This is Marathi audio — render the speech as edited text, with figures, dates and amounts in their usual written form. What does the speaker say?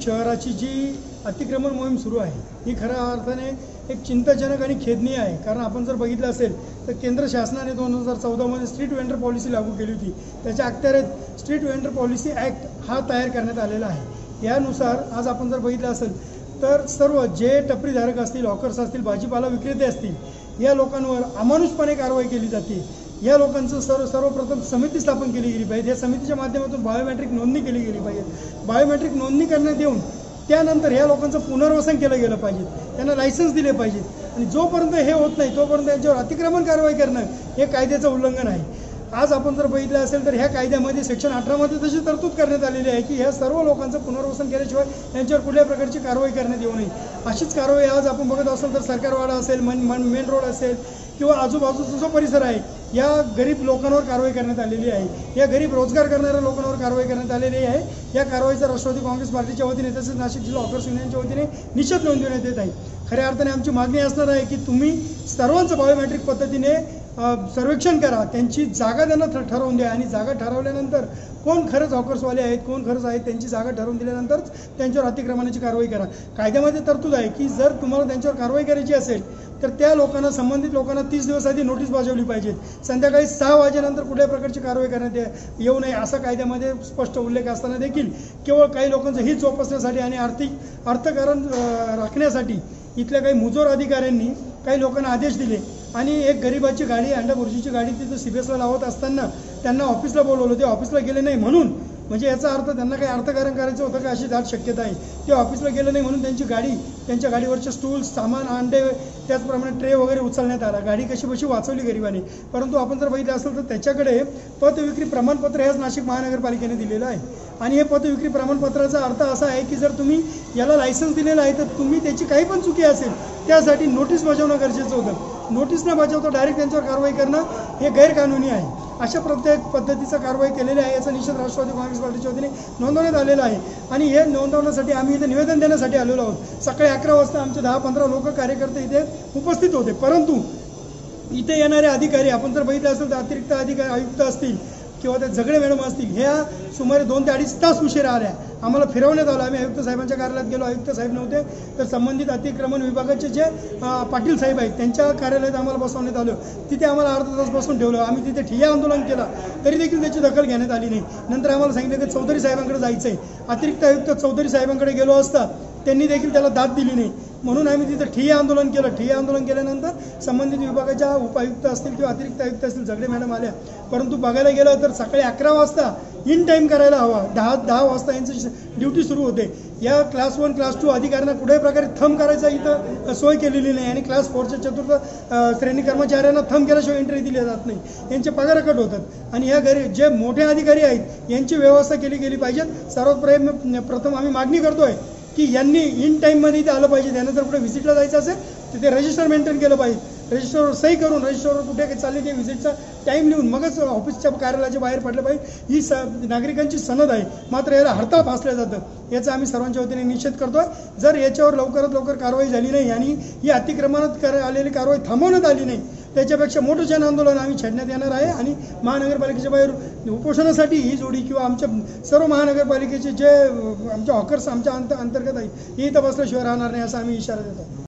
शहराची जी अतिक्रमण मोहीम सुरू आहे ही खऱ्या अर्थाने एक चिंताजनक आणि खेदनीय आहे। कारण आपण जर बघितलं असेल तर केंद्र शासनाने 2014 मध्ये स्ट्रीट वेंडर पॉलिसी लागू केली होती। त्याच्या अखत्यारीत स्ट्रीट वेंडर पॉलिसी ॲक्ट हा तयार करण्यात आलेला आहे। यानुसार आज आपण जर बघितलं असेल तर सर्व जे टपरीधारक असतील, हॉकर्स असतील, भाजीपाला विक्रेते असतील, या लोकांवर अमानुषपणे कारवाई केली जाते। या लोकांचं सर्वप्रथम समिती स्थापन केली गेली पाहिजे। या समितीच्या माध्यमातून बायोमेट्रिक नोंदणी केली गेली पाहिजे। बायोमेट्रिक नोंदणी करण्यात येऊन त्यानंतर ह्या लोकांचं पुनर्वसन केलं गेलं पाहिजे, त्यांना लायसन्स दिले पाहिजेत। आणि जोपर्यंत हे होत नाही तोपर्यंत त्यांच्यावर अतिक्रमण कारवाई करणं हे कायद्याचं उल्लंघन आहे। आज आपण जर बघितलं असेल तर ह्या कायद्यामध्ये सेक्शन 18 मध्ये तशी तरतूद करण्यात आलेली आहे की ह्या सर्व लोकांचं पुनर्वसन केल्याशिवाय त्यांच्यावर कुठल्याही प्रकारची कारवाई करण्यात येऊ नये। अशीच कारवाई आज आपण बघत असेल तर सरकारवाडा असेल, मेन रोड असेल किंवा आजूबाजूचा जो परिसर आहे या गरीब लोकांवर कारवाई करण्यात आलेली आहे। या गरीब रोजगार करणाऱ्या लोकांवर कारवाई करण्यात आलेली आहे। या कारवाईचा राष्ट्रवादी काँग्रेस पार्टीच्या वतीने तसेच नाशिक जिल्हा हॉकर्स युनियनच्या वतीने निषेध नोंदवण्यात येत आहे। खऱ्या अर्थाने आमची मागणी असणार आहे की तुम्ही सर्वांचं बायोमेट्रिक पद्धतीने सर्वेक्षण करा, त्यांची जागा त्यांना ठरवून द्या आणि जागा ठरवल्यानंतर कोण खरंच हॉकर्सवाले आहेत, कोण खरंच आहेत, त्यांची जागा ठरवून दिल्यानंतरच त्यांच्यावर अतिक्रमणाची कारवाई करा। कायद्यामध्ये तरतूद आहे की जर तुम्हाला त्यांच्यावर कारवाई करायची असेल तर त्या लोकांना, संबंधित लोकांना 30 दिवस आधी नोटीस बजावली पाहिजे। संध्याकाळी 6 वाजेनंतर कुठल्याही प्रकारची कारवाई करण्यात येऊ नये असा कायद्यामध्ये स्पष्ट उल्लेख असताना देखील केवळ काही लोकांचं हित जोपासण्यासाठी आणि अर्थकारण राखण्यासाठी इथल्या काही मुजोर अधिकाऱ्यांनी काही लोकांना आदेश दिले आणि एक गरिबाची गाडी, अंडाभुर्जीची गाडी तिथं CBSला लावत असताना त्यांना ऑफिसला बोलवलं। ते ऑफिसला गेले नाही म्हणून, म्हणजे याचा अर्थ त्यांना काही अर्थकारण करायचं होतं का अशी दाट शक्यता आहे। ते ऑफिसला गेलं नाही म्हणून त्यांची गाडी, त्यांच्या गाडीवरचे स्टूल्स, सामान, अंडे, त्याचप्रमाणे ट्रे वगैरे उचलण्यात आला। गाडी कशी वाचवली गरिबाने। परंतु आपण जर बघितलं असेल तर त्याच्याकडे पतविक्री प्रमाणपत्र हेच नाशिक महानगरपालिकेने दिलेलं आहे आणि हे पतविक्री प्रमाणपत्राचा अर्थ असा आहे की जर तुम्ही याला लायसन्स दिलेलं आहे तर तुम्ही त्याची काही पण चुकी असेल त्यासाठी नोटीस बजावणं गरजेचं होतं। नोटीस न बजावता डायरेक्ट त्यांच्यावर कारवाई करणं हे गैरकानूनी आहे। अशा प्रत्येक पद्धतीचा कारवाई केलेली आहे याचा निषेध राष्ट्रवादी काँग्रेस पार्टीच्या वतीने नोंदवण्यात आलेला आहे आणि हे नोंदवण्यासाठी आम्ही इथे निवेदन देण्यासाठी आलेलो आहोत। सकाळी 11 वाजता आमचे 10-15 लोक कार्यकर्ते इथे उपस्थित होते, परंतु इथे येणारे अधिकारी आपण जर बघितलं असेल तर अतिरिक्त अधिकारी, आयुक्त असतील किंवा त्या झगडे मॅडम असतील, ह्या सुमारे 2 ते 2.5 तास उशिरा आल्या। आम्हाला फिरवण्यात आलं। आम्ही आयुक्त साहेबांच्या कार्यालयात गेलो, आयुक्त साहेब नव्हते तर संबंधित अतिक्रमण विभागाचे जे पाटील साहेब आहेत त्यांच्या कार्यालयात आम्हाला बसवण्यात आलं। तिथे आम्हाला अर्धा तास बसून ठेवलं। आम्ही तिथे ठिय्या आंदोलन केलं तरी देखील त्याची दखल घेण्यात आली नाही। नंतर आम्हाला सांगितलं की चौधरी साहेबांकडे जायचं आहे। अतिरिक्त आयुक्त चौधरी साहेबांकडे गेलो असता त्यांनी देखील त्याला दाद दिली नाही, म्हणून आम्ही तिथं ठिय्या आंदोलन केलं। ठिय्या आंदोलन केल्यानंतर संबंधित विभागाच्या उपायुक्त असतील किंवा अतिरिक्त आयुक्त असतील, झगडे मॅडम आल्या। परंतु बघायला गेलं तर सकाळी 11 वाजता इन टाईम करायला हवा, 10 वाजता यांची ड्युटी सुरू होते। या क्लास 1, क्लास 2 अधिकाऱ्यांना कुठल्याही प्रकारे थंब करायचा इथं सोय केलेली नाही आणि क्लास 4च्या चतुर्थ श्रेणी कर्मचाऱ्यांना थंब केल्याशिवाय एंट्री दिली जात नाही, यांचे पगार कट होतात आणि ह्या जे मोठे अधिकारी आहेत यांची व्यवस्था केली गेली पाहिजे। सर्वात प्रथम आम्ही मागणी करतोय की यांनी इन टाईममध्ये इथे आलं पाहिजे। त्यांना जर कुठे व्हिजिटला जायचं असेल तिथे रजिस्टर मेंटेन केलं पाहिजे, रजिस्टरवर सही करून रजिस्टरवर कुठे काही चालली ते व्हिजिटचा टाईम लिहून मगच ऑफिसच्या कार्यालयाच्या बाहेर पडलं पाहिजे। ही नागरिकांची सनद आहे, मात्र याला हरताळ फासलं जातं। याचा आम्ही सर्वांच्या वतीने निषेध करतोय। जर याच्यावर लवकरात लवकर कारवाई झाली नाही आणि ही अतिक्रमणात आलेली कारवाई थांबवण्यात आली नाही त्याच्यापेक्षा मोठं जन आंदोलन आम्ही छेडण्यात येणार आहे आणि महानगरपालिकेच्या बाहेर उपोषणासाठी ही जोडी किंवा आमच्या सर्व महानगरपालिकेचे जे आमच्या हॉकर्स आमच्या अंतर्गत आहेत हे इथं बसल्याशिवाय राहणार नाही असा आम्ही इशारा देतो।